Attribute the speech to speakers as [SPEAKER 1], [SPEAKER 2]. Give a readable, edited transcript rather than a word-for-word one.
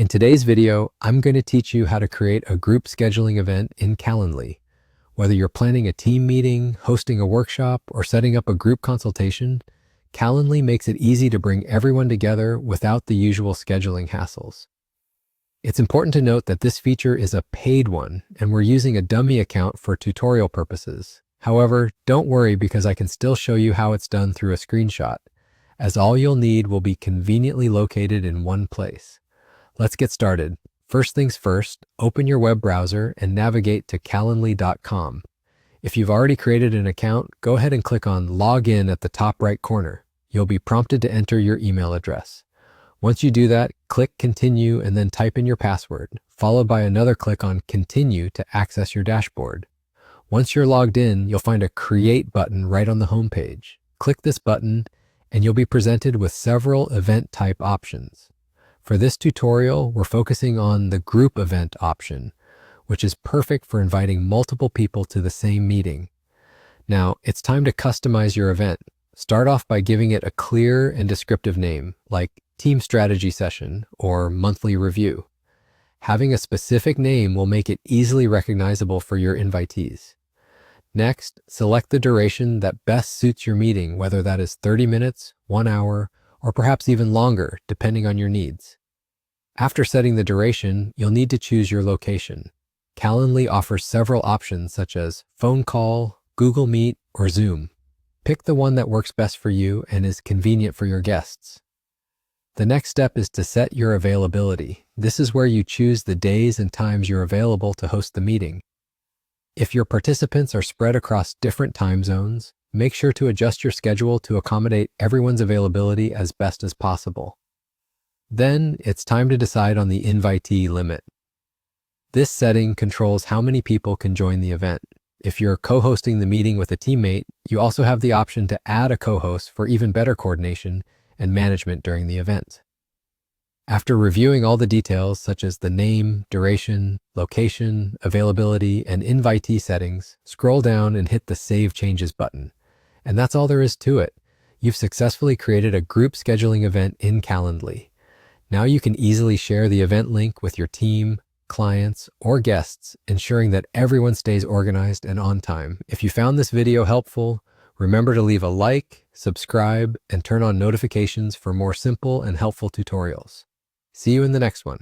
[SPEAKER 1] In today's video, I'm going to teach you how to create a group scheduling event in Calendly. Whether you're planning a team meeting, hosting a workshop, or setting up a group consultation, Calendly makes it easy to bring everyone together without the usual scheduling hassles. It's important to note that this feature is a paid one, and we're using a dummy account for tutorial purposes. However, don't worry because I can still show you how it's done through a screenshot, as all you'll need will be conveniently located in one place. Let's get started. First things first, open your web browser and navigate to calendly.com. If you've already created an account, go ahead and click on Login at the top right corner. You'll be prompted to enter your email address. Once you do that, click Continue and then type in your password, followed by another click on Continue to access your dashboard. Once you're logged in, you'll find a Create button right on the home page. Click this button and you'll be presented with several event type options. For this tutorial, we're focusing on the group event option, which is perfect for inviting multiple people to the same meeting. Now, it's time to customize your event. Start off by giving it a clear and descriptive name, like Team Strategy Session or Monthly Review. Having a specific name will make it easily recognizable for your invitees. Next, select the duration that best suits your meeting, whether that is 30 minutes, 1 hour, or perhaps even longer, depending on your needs. After setting the duration, you'll need to choose your location. Calendly offers several options such as phone call, Google Meet, or Zoom. Pick the one that works best for you and is convenient for your guests. The next step is to set your availability. This is where you choose the days and times you're available to host the meeting. If your participants are spread across different time zones, make sure to adjust your schedule to accommodate everyone's availability as best as possible. Then it's time to decide on the invitee limit. This setting controls how many people can join the event. If you're co-hosting the meeting with a teammate, you also have the option to add a co-host for even better coordination and management during the event. After reviewing all the details such as the name, duration, location, availability, and invitee settings, scroll down and hit the Save Changes button. And that's all there is to it. You've successfully created a group scheduling event in Calendly. Now you can easily share the event link with your team, clients, or guests, ensuring that everyone stays organized and on time. If you found this video helpful, remember to leave a like, subscribe, and turn on notifications for more simple and helpful tutorials. See you in the next one.